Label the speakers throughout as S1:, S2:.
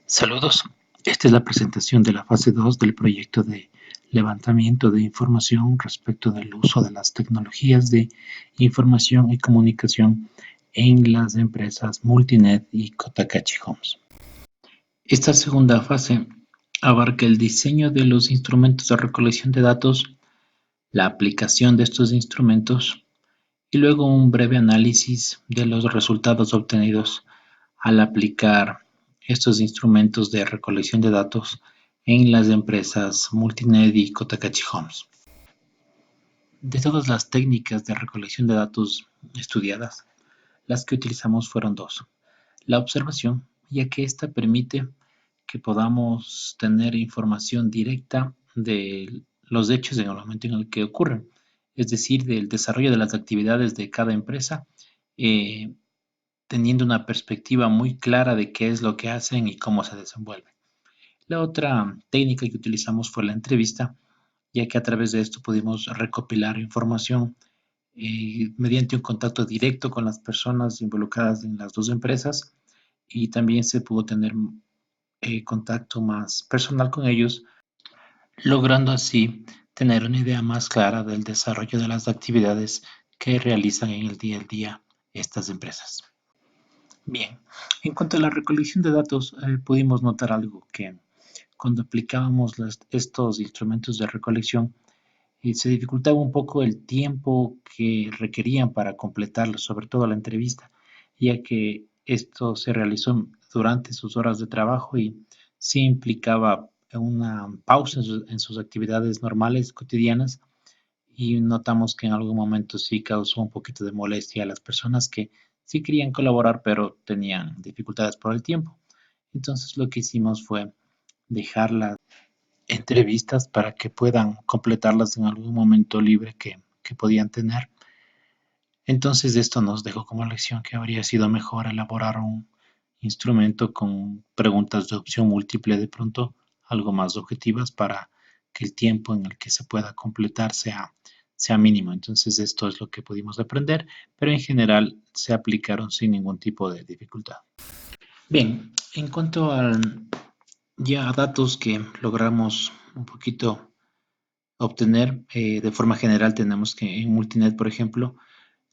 S1: Saludos, esta es la presentación de la fase 2 del proyecto de levantamiento de información respecto del uso de las tecnologías de información y comunicación en las empresas Multinet y Cotacachi Homes. Esta segunda fase abarca el diseño de los instrumentos de recolección de datos, la aplicación de estos instrumentos y luego un breve análisis de los resultados obtenidos al aplicar estos instrumentos de recolección de datos en las empresas Multinet y Cotacachi Homes. De todas las técnicas de recolección de datos estudiadas, las que utilizamos fueron dos. La observación, ya que esta permite que podamos tener información directa de los hechos en el momento en el que ocurren, es decir, del desarrollo de las actividades de cada empresa, eh, teniendo una perspectiva muy clara de qué es lo que hacen y cómo se desenvuelven. La otra técnica que utilizamos fue la entrevista, ya que a través de esto pudimos recopilar información mediante un contacto directo con las personas involucradas en las dos empresas y también se pudo tener contacto más personal con ellos, logrando así tener una idea más clara del desarrollo de las actividades que realizan en el día a día estas empresas. Bien, en cuanto a la recolección de datos, pudimos notar algo que cuando aplicábamos estos instrumentos de recolección, se dificultaba un poco el tiempo que requerían para completarlo, sobre todo la entrevista, ya que esto se realizó durante sus horas de trabajo y sí implicaba una pausa en sus actividades normales, cotidianas, y notamos que en algún momento sí causó un poquito de molestia a las personas que sí querían colaborar, pero tenían dificultades por el tiempo. Entonces lo que hicimos fue dejar las entrevistas para que puedan completarlas en algún momento libre que podían tener. Entonces esto nos dejó como lección que habría sido mejor elaborar un instrumento con preguntas de opción múltiple de pronto, algo más objetivas para que el tiempo en el que se pueda completar sea mínimo. Entonces esto es lo que pudimos aprender, pero en general se aplicaron sin ningún tipo de dificultad. Bien, en cuanto ya a datos que logramos un poquito obtener, de forma general tenemos que en Multinet, por ejemplo,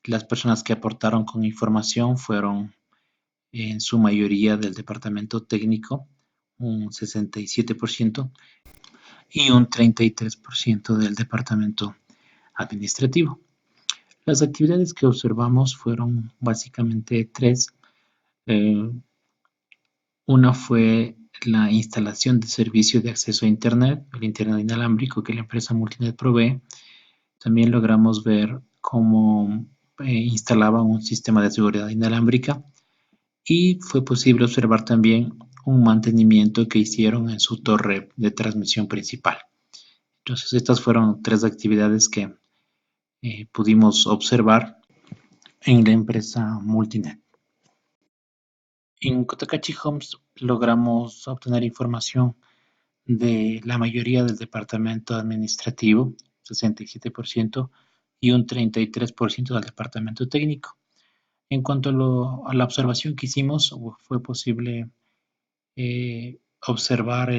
S1: las personas que aportaron con información fueron en su mayoría del departamento técnico, un 67%, y un 33% del departamento administrativo. Las actividades que observamos fueron básicamente tres. Eh, una fue la instalación de servicio de acceso a Internet, el Internet inalámbrico que la empresa Multinet provee. También logramos ver cómo instalaban un sistema de seguridad inalámbrica y fue posible observar también un mantenimiento que hicieron en su torre de transmisión principal. Entonces, estas fueron tres actividades que pudimos observar en la empresa Multinet. En Cotacachi Homes logramos obtener información de la mayoría del departamento administrativo, 67%, y un 33% del departamento técnico. En cuanto a la observación que hicimos, fue posible observar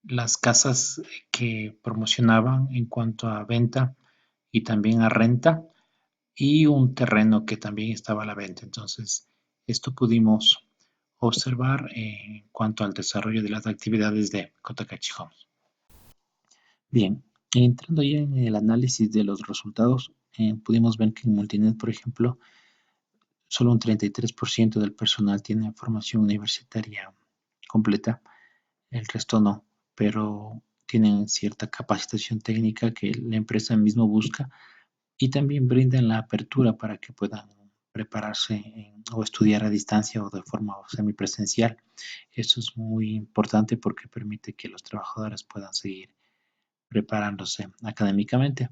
S1: las casas que promocionaban en cuanto a venta y también a renta y un terreno que también estaba a la venta. Entonces, esto pudimos observar en cuanto al desarrollo de las actividades de Cotacachi Homes. Bien, entrando ya en el análisis de los resultados, pudimos ver que en Multinet, por ejemplo, solo un 33% del personal tiene formación universitaria completa, el resto no, pero tienen cierta capacitación técnica que la empresa misma busca y también brindan la apertura para que puedan prepararse o estudiar a distancia o de forma semipresencial. Esto es muy importante porque permite que los trabajadores puedan seguir preparándose académicamente.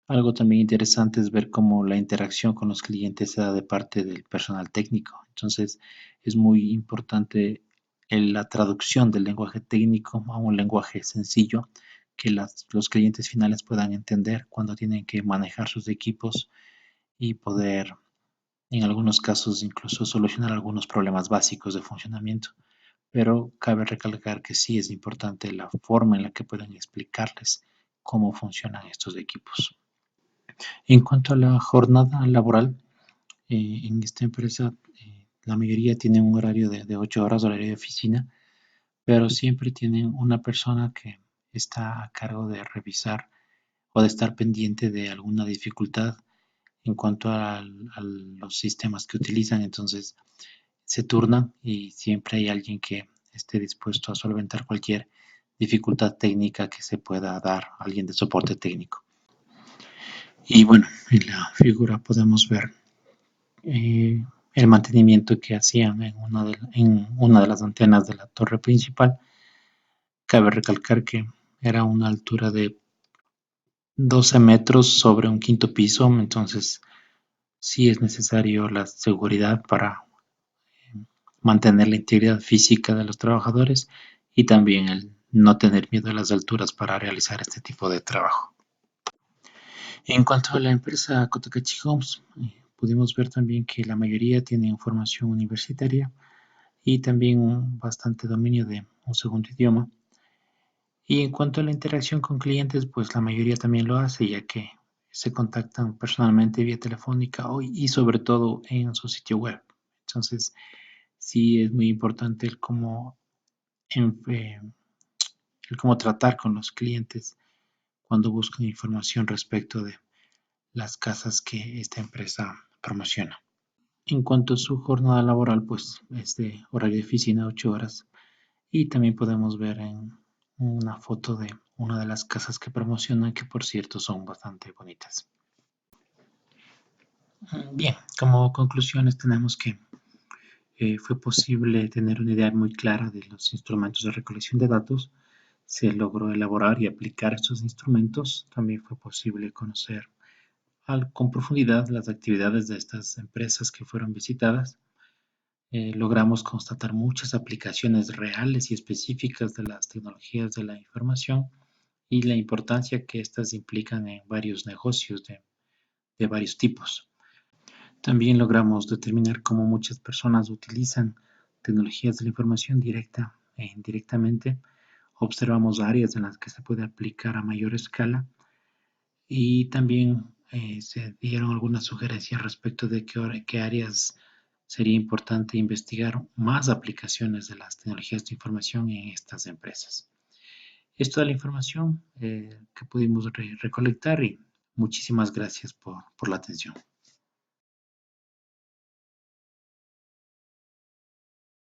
S1: Algo también interesante es ver cómo la interacción con los clientes se da de parte del personal técnico. Entonces, es muy importante la traducción del lenguaje técnico a un lenguaje sencillo que los clientes finales puedan entender cuando tienen que manejar sus equipos y poder en algunos casos incluso solucionar algunos problemas básicos de funcionamiento. Pero cabe recalcar que sí es importante la forma en la que pueden explicarles cómo funcionan estos equipos. En cuanto a la jornada laboral, en esta empresa la mayoría tienen un horario de 8 horas, horario de oficina, pero siempre tienen una persona que está a cargo de revisar o de estar pendiente de alguna dificultad en cuanto a los sistemas que utilizan. Entonces se turnan y siempre hay alguien que esté dispuesto a solventar cualquier dificultad técnica que se pueda dar, alguien de soporte técnico. Y bueno, en la figura podemos ver el mantenimiento que hacían en una de las antenas de la torre principal. Cabe recalcar que era una altura de 12 metros sobre un quinto piso, entonces sí es necesario la seguridad para mantener la integridad física de los trabajadores y también el no tener miedo a las alturas para realizar este tipo de trabajo. En cuanto a la empresa Cotocachi Homes, pudimos ver también que la mayoría tiene formación universitaria y también un bastante dominio de un segundo idioma. Y en cuanto a la interacción con clientes, pues la mayoría también lo hace, ya que se contactan personalmente vía telefónica hoy y sobre todo en su sitio web. Entonces, sí es muy importante eh, el cómo tratar con los clientes cuando buscan información respecto de las casas que esta empresa promociona. En cuanto a su jornada laboral, pues es de horario de oficina 8 horas y también podemos ver en una foto de una de las casas que promocionan, que por cierto son bastante bonitas. Bien, como conclusiones tenemos que fue posible tener una idea muy clara de los instrumentos de recolección de datos, se logró elaborar y aplicar estos instrumentos, también fue posible conocer con profundidad las actividades de estas empresas que fueron visitadas. Logramos constatar muchas aplicaciones reales y específicas de las tecnologías de la información y la importancia que estas implican en varios negocios de varios tipos. También logramos determinar cómo muchas personas utilizan tecnologías de la información directa e indirectamente. Observamos áreas en las que se puede aplicar a mayor escala y también se dieron algunas sugerencias respecto de qué áreas sería importante investigar más aplicaciones de las tecnologías de información en estas empresas. Es toda la información que pudimos recolectar y muchísimas gracias por la atención.